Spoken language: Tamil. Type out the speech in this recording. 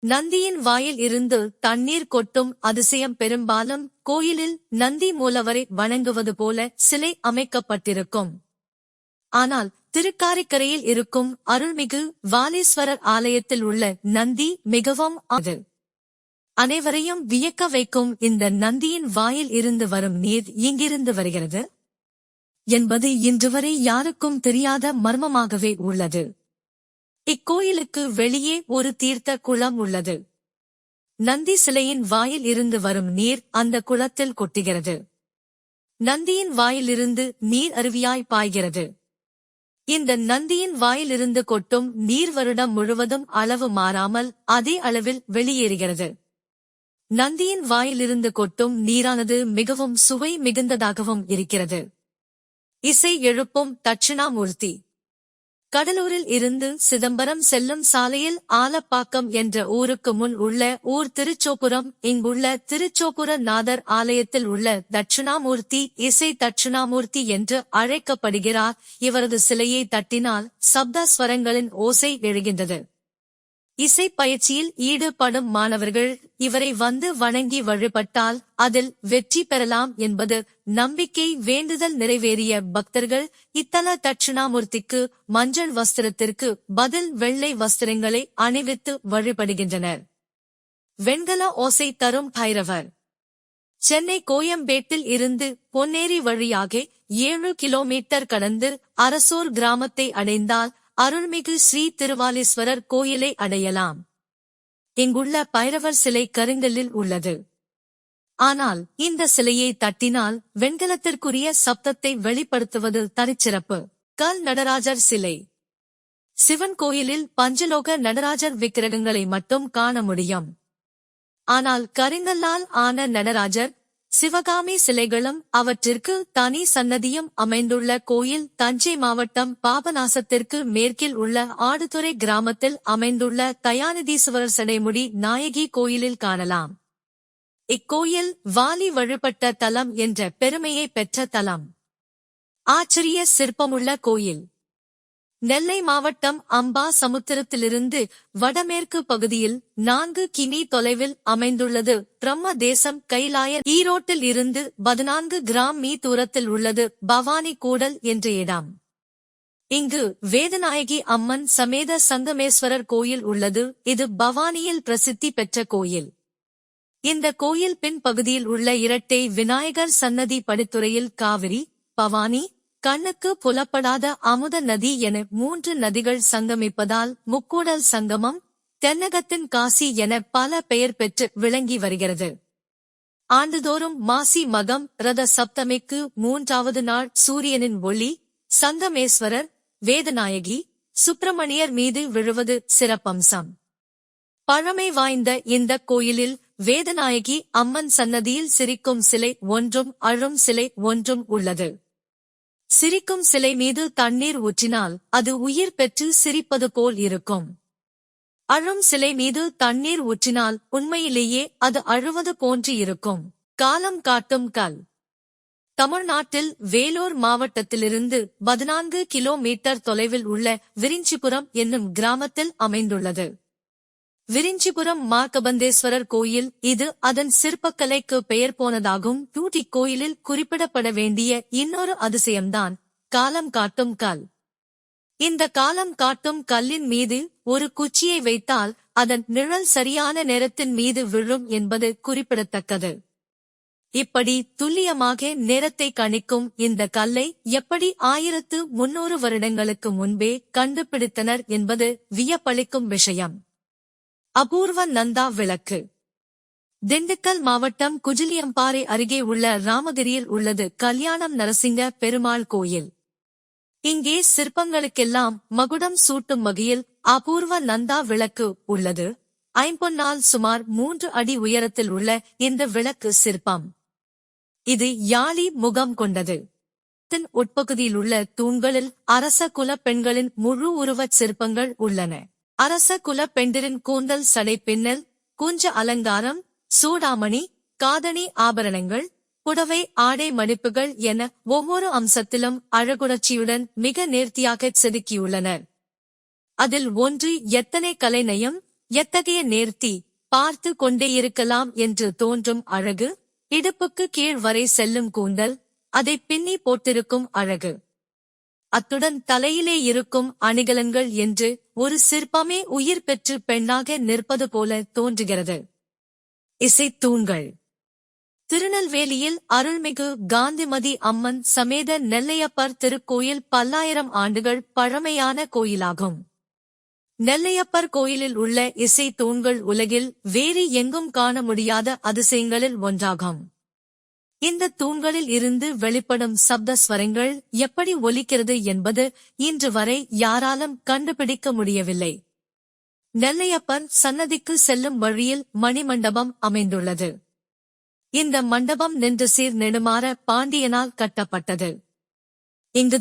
நந்தியின் வாயில் இருந்து தண்ணீர் கொட்டும் அதிசயம். பெரும்பாலும் கோயிலில் நந்தி மூலவரை வணங்குவது போல சிலை அமைக்கப்பட்டிருக்கும். ஆனால் திருக்காரிக்கரையில் இருக்கும் அருள்மிகு வாலீஸ்வரர் ஆலயத்தில் உள்ள நந்தி மிகவும் அனைவரையும் வியக்க வைக்கும். இந்த நந்தியின் வாயில் இருந்து வரும் நீர் எங்கிருந்து வருகிறது என்பது இன்றுவரை யாருக்கும் தெரியாத மர்மமாகவே உள்ளது. இக்கோயிலுக்கு வெளியே ஒரு தீர்த்த குளம் உள்ளது. நந்தி சிலையின் வாயில் இருந்து வரும் நீர் அந்த குளத்தில் கொட்டுகிறது. நந்தியின் வாயிலிருந்து நீர் அருவியாய் பாய்கிறது. இந்த நந்தியின் வாயிலிருந்து கொட்டும் நீர் வருடம் முழுவதும் அளவு மாறாமல் அதே அளவில் வெளியேறுகிறது. நந்தியின் வாயிலிருந்து கொட்டும் நீரானது மிகவும் சுவை மிகுந்ததாகவும் இருக்கிறது. இசை எழுப்பும் தட்சிணாமூர்த்தி. கடலூரில் இருந்து சிதம்பரம் செல்லும் சாலையில் ஆலப்பாக்கம் என்ற ஊருக்கு முன் உள்ள ஊர் திருச்சோபுரம். இங்குள்ள திருச்சோபுர நாதர் ஆலயத்தில் உள்ள தட்சிணாமூர்த்தி இசை தட்சிணாமூர்த்தி என்று அழைக்கப்படுகிறார். இவரது சிலையை தட்டினால் சப்தஸ்வரங்களின் ஓசை எழுகின்றது. இசை பயிற்சியில் ஈடுபடும் மாணவர்கள் இவரை வந்து வணங்கி வழிபட்டால் அதில் வெற்றி பெறலாம் என்பது நம்பிக்கை. வேண்டுதல் நிறைவேறிய பக்தர்கள் இத்தல தட்சிணாமூர்த்திக்கு மஞ்சள் வஸ்திரத்திற்கு பதில் வெள்ளை வஸ்திரங்களை அணிவித்து வழிபடுகின்றனர். வெண்கல ஓசை தரும் பைரவர். சென்னை கோயம்பேட்டில் இருந்து பொன்னேரி வழியாக 7 கிலோமீட்டர் கடந்து அரசூர் கிராமத்தை அடைந்தால் அருள்மிகு ஸ்ரீ திருவாலீஸ்வரர் கோயிலை அடையலாம். இங்குள்ள பைரவர் சிலை கருங்கல்லில் உள்ளது. ஆனால் இந்த சிலையை தட்டினால் வெண்கலத்திற்குரிய சப்தத்தை வெளிப்படுத்துவது தனிச்சிறப்பு. கல் நடராஜர் சிலை. சிவன் கோயிலில் பஞ்சலோக நடராஜர் விக்கிரகங்களை மட்டும் காண முடியும். ஆனால் கருங்கல்லால் ஆன நடராஜர், சிவகாமி சிலைகளும் அவற்றிற்கு தனி சன்னதியும் அமைந்துள்ள கோயில் தஞ்சை மாவட்டம் பாபநாசத்திற்கு மேற்கில் உள்ள ஆடுதுறை கிராமத்தில் அமைந்துள்ள தயாநிதீஸ்வரர் சடைமுடி நாயகி கோயிலில் காணலாம். இக்கோயில் வாலி வழிபட்ட தலம் என்ற பெருமையை பெற்ற தலம். ஆச்சரிய சிற்பமுள்ள கோயில். நெல்லை மாவட்டம் அம்பா சமுத்திரத்திலிருந்து வடமேற்கு பகுதியில் 4 கிமீ தொலைவில் அமைந்துள்ளது. பிரம்ம தேசம் கைலாய. ஈரோட்டில் இருந்து 14 கிராம் தூரத்தில் உள்ளது பவானி கூடல் என்ற இடம். இங்கு வேதநாயகி அம்மன் சமேத சங்கமேஸ்வரர் கோயில் உள்ளது. இது பவானியில் பிரசித்தி பெற்ற கோயில். இந்த கோயில் பின் பகுதியில் உள்ள இரட்டை விநாயகர் சன்னதி படித்துறையில் காவிரி, பவானி, கண்ணுக்கு புலப்படாத அமுத நதி என 3 நதிகள் சங்கமிப்பதால் முக்கூடல் சங்கமம், தென்னகத்தின் காசி என பல பெயர் பெற்று விளங்கி வருகிறது. ஆண்டுதோறும் மாசி மகம் ரத சப்தமிக்கு 3வது நாள் சூரியனின் ஒளி சங்கமேஸ்வரர், வேதநாயகி, சுப்பிரமணியர் மீது விழுவது சிறப்பம்சம். பழமை வாய்ந்த இந்த கோயிலில் வேதநாயகி அம்மன் சன்னதியில் சிரிக்கும் சிலை ஒன்றும் அழும் சிலை ஒன்றும் உள்ளது. சிரிக்கும் சிலை மீது தண்ணீர் ஊற்றினால் அது உயிர் பெற்று சிரிப்பது போல் இருக்கும். அழும் சிலை மீது தண்ணீர் ஊற்றினால் உண்மையிலேயே அது அழுவது போன்று இருக்கும். காலம் காட்டும் கல். தமிழ்நாட்டில் வேலூர் மாவட்டத்திலிருந்து 14 கிலோமீட்டர் தொலைவில் உள்ள விரிஞ்சிபுரம் என்னும் கிராமத்தில் அமைந்துள்ளது. விரிஞ்சிபுரம் மார்க்கபந்தேஸ்வரர் கோயில். இது அதன் சிற்பக்கலைக்கு பெயர் போனதாகும். கோயிலில் குறிப்பிடப்பட வேண்டிய இன்னொரு அதிசயம்தான் காலம் காட்டும் கல். இந்த காலம் காட்டும் கல்லின் மீது ஒரு குச்சியை வைத்தால் அதன் நிழல் சரியான நேரத்தின் மீது விழும் என்பது குறிப்பிடத்தக்கது. இப்படி துல்லியமாக நேரத்தை கணிக்கும் இந்த கல்லை எப்படி 1300 வருடங்களுக்கு முன்பே கண்டுபிடித்தனர் என்பது வியப்பளிக்கும் விஷயம். அபூர்வ நந்தா விளக்கு. திண்டுக்கல் மாவட்டம் குஜிலியம்பாறை அருகே உள்ள ராமகிரியில் உள்ளது கல்யாணம் நரசிங்க பெருமாள் கோயில். இங்கே சிற்பங்களுக்கெல்லாம் மகுடம் சூட்டும் வகையில் அபூர்வ நந்தா விளக்கு உள்ளது. ஐம்பொன்னால் சுமார் 3 அடி உயரத்தில் உள்ள இந்த விளக்கு சிற்பம். இது யாழி முகம் கொண்டது. உட்பகுதியில் உள்ள தூண்களில் அரச குல பெண்களின் முழு உருவச் சிற்பங்கள் உள்ளன. அரச குல பெண்டிரின் கூந்தல் சடை பின்னல், குஞ்ச அலங்காரம், சூடாமணி, காதணி ஆபரணங்கள், புடவை ஆடை மடிப்புகள் என ஒவ்வொரு அம்சத்திலும் அழகுணர்ச்சியுடன் மிக நேர்த்தியாக செதுக்கியுள்ளனர். அதில் ஒன்று எத்தனை கலைநயம், எத்தகைய நேர்த்தி, பார்த்து கொண்டேயிருக்கலாம் என்று தோன்றும் அழகு, இடுப்புக்கு கீழ் வரை செல்லும் கூந்தல், அதை பின்னி போட்டிருக்கும் அழகு. அத்துடன் தலையிலே இருக்கும் அணிகலன்கள் என்று ஒரு சிற்பமே உயிர் பெற்று பெண்ணாக நிற்பது போல தோன்றுகிறது. இசைத்தூண்கள். திருநெல்வேலியில் அருள்மிகு காந்திமதி அம்மன் சமேத நெல்லையப்பர் திருக்கோயில் பல்லாயிரம் ஆண்டுகள் பழமையான கோயிலாகும். நெல்லையப்பர் கோயிலில் உள்ள இசைத்தூண்கள் உலகில் வேறு எங்கும் காண முடியாத அதிசயங்களில் ஒன்றாகும். இந்த தூண்களில் இருந்து வெளிப்படும் சப்த ஸ்வரங்கள் எப்படி ஒலிக்கிறது என்பது இன்று வரை யாராலும் கண்டுபிடிக்க முடியவில்லை. நெல்லையப்பர் சன்னதிக்கு செல்லும் வழியில் மணிமண்டபம் அமைந்துள்ளது. இந்த மண்டபம் நின்று சீர் நெடுமாற பாண்டியனால் கட்டப்பட்டது. இங்கு